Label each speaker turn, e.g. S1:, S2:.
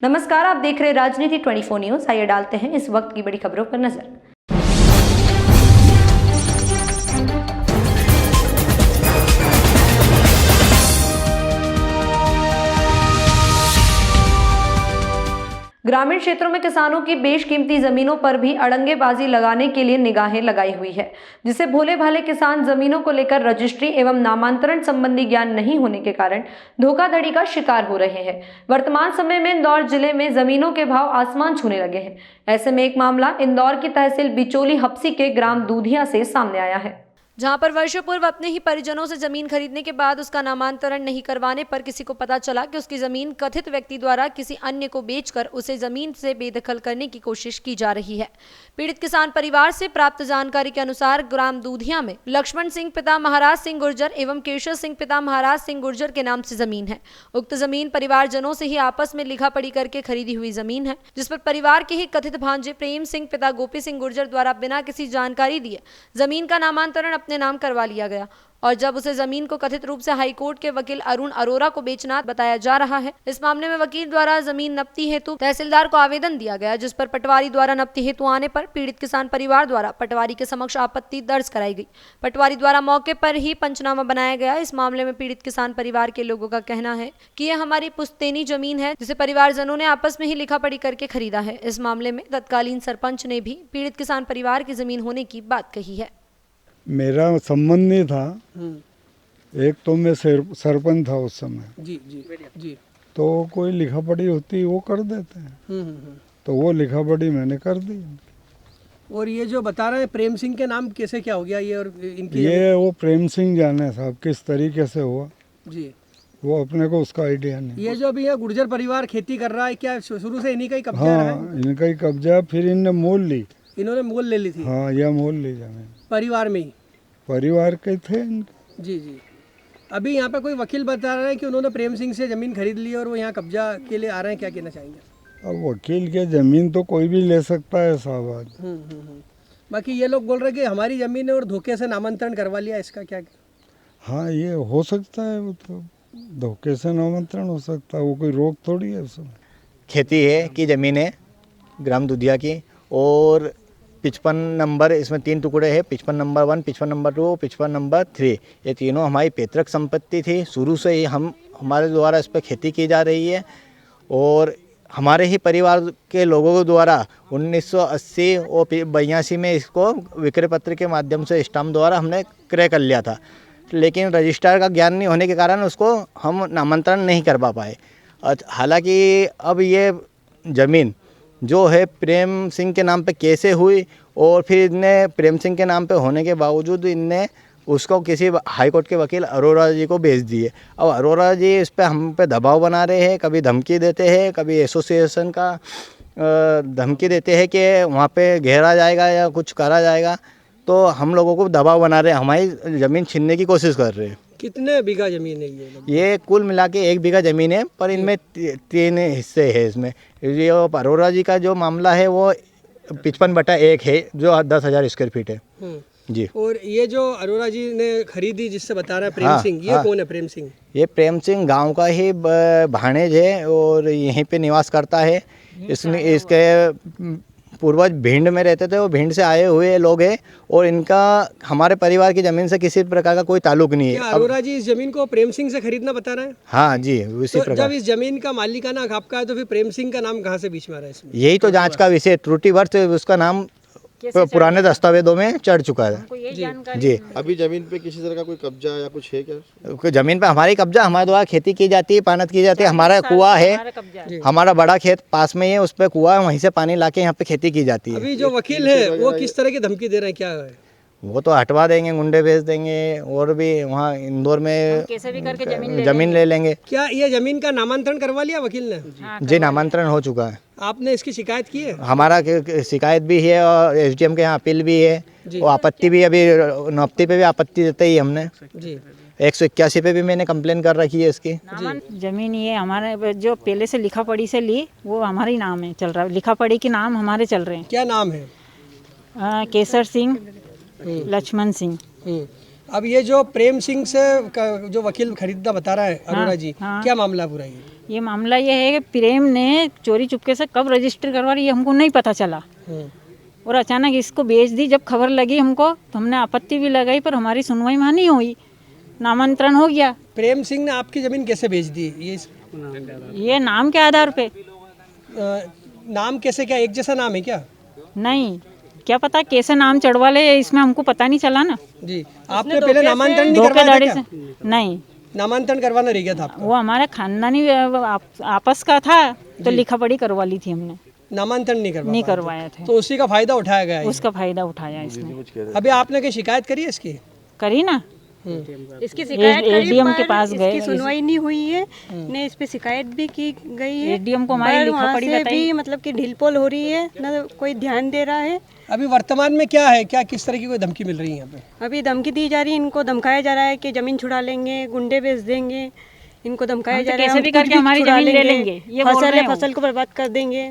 S1: नमस्कार, आप देख रहे राजनीति 24 न्यूज। आइए डालते हैं इस वक्त की बड़ी खबरों पर नजर। ग्रामीण क्षेत्रों में किसानों की बेशकीमती जमीनों पर भी अड़ंगेबाजी लगाने के लिए निगाहें लगाई हुई है, जिससे भोले भाले किसान जमीनों को लेकर रजिस्ट्री एवं नामांतरण संबंधी ज्ञान नहीं होने के कारण धोखाधड़ी का शिकार हो रहे हैं। वर्तमान समय में इंदौर जिले में जमीनों के भाव आसमान छूने लगे हैं। ऐसे में एक मामला इंदौर की तहसील बिचौली हप्सी के ग्राम दूधिया से सामने आया है, जहां पर वर्षों पूर्व अपने ही परिजनों से जमीन खरीदने के बाद उसका नामांतरण नहीं करवाने पर किसी को पता चला कि उसकी जमीन कथित व्यक्ति द्वारा किसी अन्य को बेचकर उसे जमीन से बेदखल करने की कोशिश की जा रही है। पीड़ित किसान परिवार से प्राप्त जानकारी के अनुसार ग्राम दूधिया में लक्ष्मण सिंह पिता महाराज सिंह गुर्जर एवं केशव सिंह पिता महाराज सिंह गुर्जर के नाम से जमीन है। उक्त जमीन परिवारजनों से ही आपस में लिखा पढ़ी करके खरीदी हुई जमीन है, जिस पर परिवार के ही कथित भांजे प्रेम सिंह पिता गोपी सिंह गुर्जर द्वारा बिना किसी जानकारी दिए जमीन का नामांतरण अपने नाम करवा लिया गया और जब उसे जमीन को कथित रूप से हाईकोर्ट के वकील अरुण अरोरा को बेचना बताया जा रहा है। इस मामले में वकील द्वारा जमीन नप्ती हेतु तहसीलदार को आवेदन दिया गया, जिस पर पटवारी द्वारा नप्ती हेतु आने पर पीड़ित किसान परिवार द्वारा पटवारी के समक्ष आपत्ति दर्ज कराई गई। पटवारी द्वारा मौके पर ही पंचनामा बनाया गया। इस मामले में पीड़ित किसान परिवार के लोगों का कहना है कि यह हमारी पुश्तैनी जमीन है, जिसे परिवारजनों ने आपस में ही लिखा पढ़ी करके खरीदा है। इस मामले में तत्कालीन सरपंच ने भी पीड़ित किसान परिवार की जमीन होने की बात कही है।
S2: मेरा संबंध नहीं था, एक तो मैं सरपंच था उस समय।
S3: जी जी जी।
S2: तो कोई लिखा पढ़ी होती वो कर देते हैं, तो वो लिखा पढ़ी मैंने कर दी।
S3: और ये जो बता रहे हैं प्रेम सिंह के नाम कैसे क्या हो गया ये और इनकी
S2: ये वो प्रेम सिंह जाने साहब किस तरीके से हुआ
S3: जी,
S2: वो अपने को उसका आइडिया नहीं।
S3: ये जो अभी ये गुर्जर परिवार खेती कर रहा है, क्या शुरू से इन्हीं का ही कब्जा रहा है?
S2: हाँ, इनका ही कब्जा, फिर इनने मोल ली।
S3: इन्होंने मोल ले ली थी?
S2: हाँ, यह मोल ली जमीन
S3: परिवार में ही?
S2: परिवार के थे इनके।
S3: जी जी। अभी यहाँ पे कोई वकील बता रहे हैं कि उन्होंने प्रेम सिंह से जमीन खरीद ली और वो यहाँ कब्जा के लिए आ रहे हैं, क्या कहना चाहेंगे?
S2: अब वकील के जमीन तो कोई भी ले सकता है साहब आज।
S3: बाकी ये लोग बोल रहे हैं कि हमारी जमीन है और धोखे से नामांतरण करवा लिया, इसका क्या?
S2: हाँ, ये हो सकता है, वो तो धोखे से नामांतरण हो सकता है, वो कोई रोक थोड़ी है उसमें।
S4: खेती है की ज़मीन है ग्राम दूधिया की, और 55 नंबर इसमें 3 टुकड़े हैं, 55 नंबर 1, 55 नंबर 2, 55 नंबर 3। ये तीनों हमारी पैतृक संपत्ति थी। शुरू से ही हमारे द्वारा इस पर खेती की जा रही है और हमारे ही परिवार के लोगों द्वारा 1980 और 82 में इसको विक्रय पत्र के माध्यम से स्टाम्प द्वारा हमने क्रय कर लिया था, लेकिन रजिस्ट्रार का ज्ञान नहीं होने के कारण उसको हम नामांतरण नहीं करवा पाए। हालांकि अब ये ज़मीन जो है प्रेम सिंह के नाम पे कैसे हुई और फिर इनने प्रेम सिंह के नाम पे होने के बावजूद इनने उसको किसी हाई कोर्ट के वकील अरोरा जी को भेज दिए। अब अरोरा जी इस पे हम पे दबाव बना रहे हैं, कभी धमकी देते हैं, कभी एसोसिएशन का धमकी देते हैं कि वहाँ पे घेरा जाएगा या कुछ करा जाएगा, तो हम लोगों को दबाव बना रहे हैं, हमारी ज़मीन छीनने की कोशिश कर रहे हैं।
S3: कितने बीघा जमीन है
S4: ये कुल मिला के 1 बीघा ज़मीन है, पर इनमें 3 हिस्से हैं। इसमें ये अरोरा जी का जो मामला है वो 55/1 है, जो 10,000 स्क्वायर फीट है जी।
S3: और ये जो अरोरा जी ने खरीदी जिससे बता रहा है प्रेम सिंह, ये कौन है प्रेम सिंह?
S4: ये प्रेम सिंह गांव का ही भाणेज है और यहीं पे निवास करता है। इसके पूर्वज भिंड में रहते थे, वो भिंड से आए हुए लोग हैं और इनका हमारे परिवार की ज़मीन से किसी प्रकार का कोई ताल्लुक नहीं है।
S3: अरोरा जी इस जमीन को प्रेम सिंह से खरीदना बता रहे हैं?
S4: हाँ जी, उसी प्रकार।
S3: जब इस जमीन का मालिकाना हक आपका है तो फिर प्रेम सिंह का नाम कहाँ से बीच में आ रहा है इसमें?
S4: यही तो जांच का विषय, त्रुटिवर्ष उसका नाम पुराने दस्तावेजों में चढ़ चुका है जी।
S5: अभी जमीन पे किसी तरह का कोई कब्जा या कुछ है क्या?
S4: जमीन पे हमारी कब्जा, हमारे द्वारा खेती की जाती है, पानत की जाती है। हमारा कुआं है, हमारा बड़ा खेत पास में ही है, उस पे कुआं है, वहीं से पानी लाके यहाँ पे खेती की जाती है।
S3: अभी जो वकील है वो किस तरह की धमकी दे रहे हैं, क्या है?
S4: वो तो हटवा देंगे, गुंडे भेज देंगे और भी वहाँ इंदौर में कैसे भी करके जमीन ले लेंगे।
S3: क्या ये जमीन का नामांतरण करवा लिया वकील ने?
S4: जी, नामांतरण हो चुका है।
S3: आपने इसकी शिकायत की है?
S4: हमारा शिकायत भी है और एसडीएम के यहाँ अपील भी है, और आपत्ति भी, अभी नफ्ती पे भी आपत्ति देते ही हमने जी। 181 पे भी मैंने कंप्लेन कर रखी है इसकी।
S6: जमीन ये हमारे जो पहले से लिखा पढ़ी से ली वो हमारे नाम है चल रहा है, लिखा पढ़ी के नाम हमारे चल रहे हैं।
S3: क्या नाम है?
S6: केसर सिंह, लक्ष्मण सिंह।
S3: अब ये जो प्रेम सिंह से जो वकील खरीदना बता रहा है अरोरा जी, क्या मामला पूरा?
S6: ये मामला ये है कि प्रेम ने चोरी चुपके से कब रजिस्टर करवा रही है हमको नहीं पता चला, और अचानक इसको बेच दी। जब खबर लगी हमको तो हमने आपत्ति भी लगाई, पर हमारी सुनवाई वहाँ नहीं हुई, नामांतरण हो गया।
S3: प्रेम सिंह ने आपकी ज़मीन कैसे बेच दी?
S6: ये नाम के आधार पे।
S3: नाम कैसे, क्या एक जैसा नाम है क्या?
S6: नहीं, क्या पता कैसे नाम चढ़वा ले, इसमें हमको पता नहीं चला ना।
S3: जी, आपने पहले नामांतरण नहीं करवाया था
S6: धोखेधड़ी
S3: क्या?
S6: से नहीं,
S3: नामांतरण करवाना रह गया था आपका?
S6: वो हमारे खानदानी आपस का था, तो लिखा पढ़ी करवा ली थी हमने,
S3: नामांतरण नहीं
S6: करवाया था।
S3: तो उसी का फायदा उठाया गया है।
S6: उसका फायदा उठाया इसने।
S3: अभी आपने कोई शिकायत करी है इसकी?
S6: करी ना,
S7: इसकी शिकायत करी
S6: एडीएम के
S7: पर
S6: पास गए,
S7: इसकी सुनवाई नहीं हुई है, ने इस पे शिकायत भी की गई है।
S6: एडीएम को हमारी
S7: पर
S6: लिखा
S7: वहाँ
S6: पढ़ी
S7: से
S6: बताई।
S7: भी मतलब कि ढीलपोल हो रही है, ना कोई ध्यान दे रहा है।
S3: अभी वर्तमान में क्या है, क्या किस तरह की कोई धमकी मिल रही है यहाँ पे?
S7: अभी धमकी दी जा रही है, इनको धमकाया जा रहा है कि जमीन छुड़ा लेंगे, गुंडे बेच देंगे, इनको धमकाया
S6: हम तो
S7: जा रहा है
S6: कैसे
S7: हम
S6: भी
S7: कुछ
S6: करके हमारी
S7: छुड़ा
S6: जमीन ले लेंगे, ये बोल
S7: फसल
S6: रहे
S7: है
S6: हैं वो।
S7: फसल को बर्बाद कर देंगे।